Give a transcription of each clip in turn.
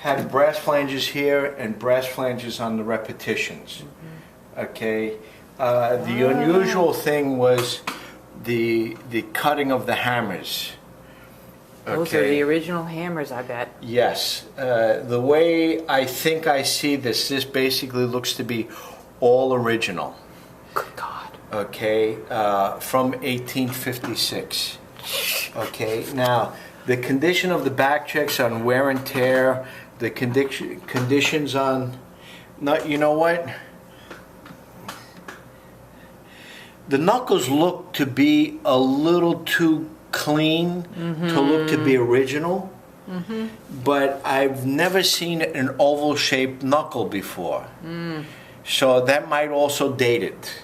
had brass flanges here and brass flanges on the repetitions. Okay, the unusual thing was the cutting of the hammers. Those are the original hammers, I bet. Yes. The way I think I see this, this basically looks to be all original. Good God. Okay, from 1856. Okay, now the condition of the back checks on wear and tear, the conditions on, not, you know what? The knuckles look to be a little too clean to look to be original, but I've never seen an oval shaped knuckle before. So that might also date it.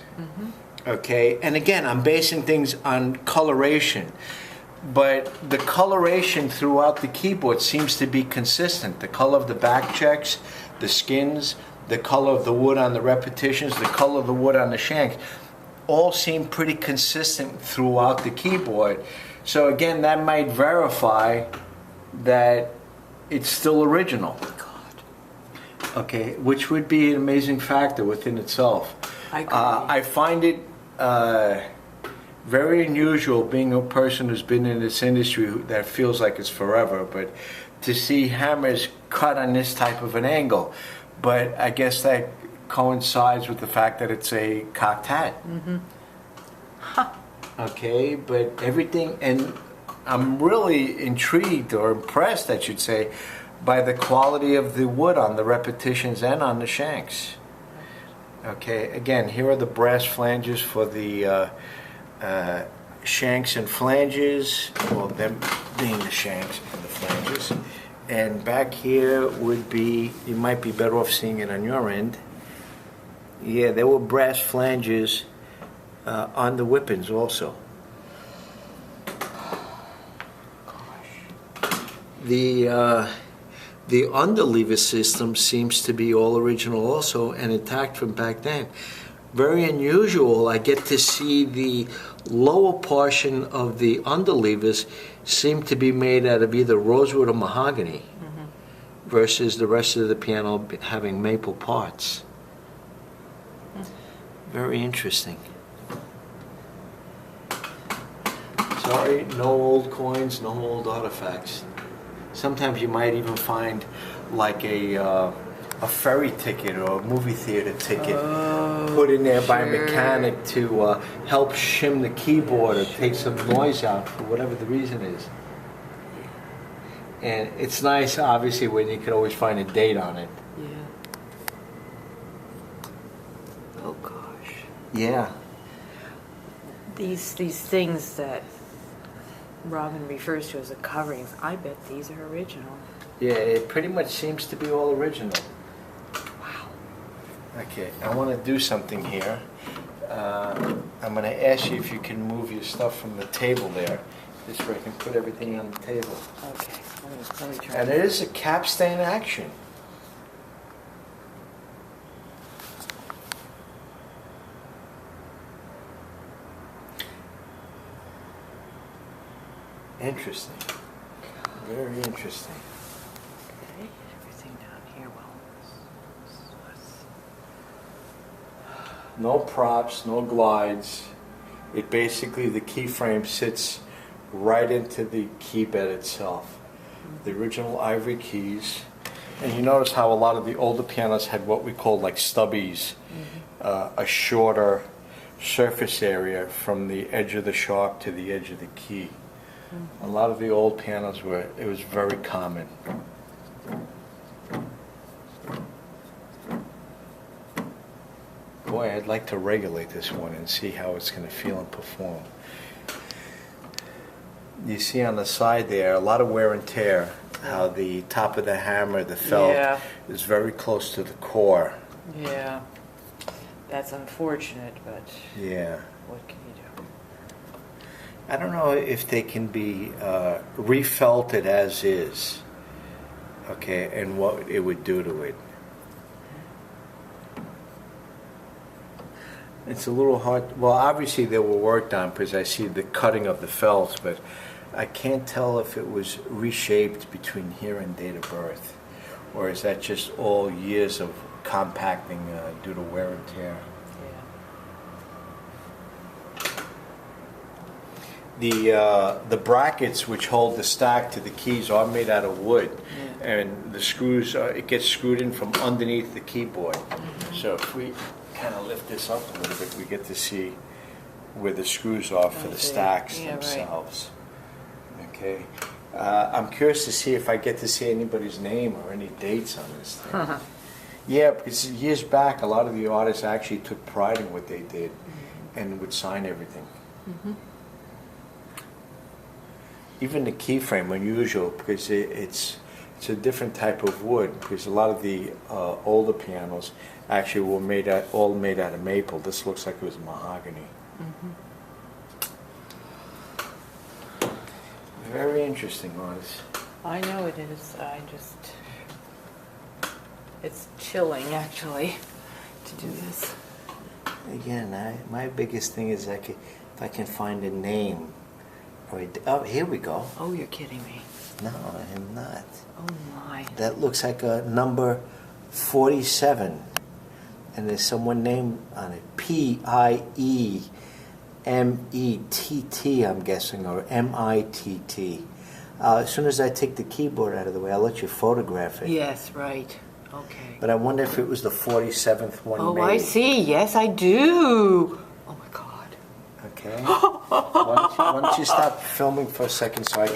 Okay, and again, I'm basing things on coloration, but the coloration throughout the keyboard seems to be consistent. The color of the back checks, the skins, the color of the wood on the repetitions, the color of the wood on the shanks, all seem pretty consistent throughout the keyboard. So again, that might verify that it's still original. Okay, which would be an amazing factor within itself. I find it very unusual, being a person who's been in this industry that feels like it's forever, but to see hammers cut on this type of an angle. But I guess that coincides with the fact that it's a cocked hat. Okay, but everything, and I'm really intrigued or impressed, I should say, by the quality of the wood on the repetitions and on the shanks. Okay, again, here are the brass flanges for the shanks and flanges, well, them being the shanks and the flanges. And back here would be, you might be better off seeing it on your end. Yeah, there were brass flanges on the whippings also. The underlever system seems to be all original also and intact from back then. Very unusual. I get to see the lower portion of the underlevers seem to be made out of either rosewood or mahogany versus the rest of the piano having maple parts. Very interesting. Sorry, no old coins, no old artifacts. Sometimes you might even find like a ferry ticket or a movie theater ticket put in there by a mechanic to help shim the keyboard or take some noise out for whatever the reason is. And it's nice, obviously, when you can always find a date on it. Yeah. Oh gosh. Yeah. These things that Robin refers to as the coverings, I bet these are original. Yeah, it pretty much seems to be all original. Wow. Okay, I want to do something here. I'm going to ask you if you can move your stuff from the table there. This way I can put everything on the table. Okay, let me try. And it is a capstan action. Interesting. Very interesting. Okay, everything down here, well. No props, no glides. It basically, the keyframe sits right into the key bed itself. The original ivory keys. And you notice how a lot of the older pianos had what we call like stubbies, a shorter surface area from the edge of the sharp to the edge of the key. A lot of the old pianos it was very common. Boy, I'd like to regulate this one and see how it's going to feel and perform. You see on the side there, a lot of wear and tear, how the top of the hammer, the felt, is very close to the core. Yeah, that's unfortunate, but yeah, what can you do? I don't know if they can be refelted as is, okay, and what it would do to it. It's a little hard. Well, obviously they were worked on because I see the cutting of the felts, but I can't tell if it was reshaped between here and date of birth, Or is that just all years of compacting due to wear and tear? The brackets which hold the stack to the keys are made out of wood, and the screws it gets screwed in from underneath the keyboard. So if we kind of lift this up a little bit, we get to see where the screws are for the stacks themselves. Right. Okay, I'm curious to see if I get to see anybody's name or any dates on this thing. Yeah, because years back, a lot of the artists actually took pride in what they did and would sign everything. Even the key frame, unusual, because it's a different type of wood, because a lot of the older pianos actually were all made out of maple. This looks like it was mahogany. Very interesting, Artis. I know it is. It's chilling, actually, to do this. Again, my biggest thing is if I can find a name. Oh, here we go. Oh, you're kidding me. No, I am not. Oh, my. That looks like a number 47. And there's someone named on it. Piemett, I'm guessing, or Mitt. As soon as I take the keyboard out of the way, I'll let you photograph it. Yes, right. Okay. But I wonder if it was the 47th one Oh, made. I see. Yes, I do. Oh, my God. Okay. Why don't you stop filming for a second so I can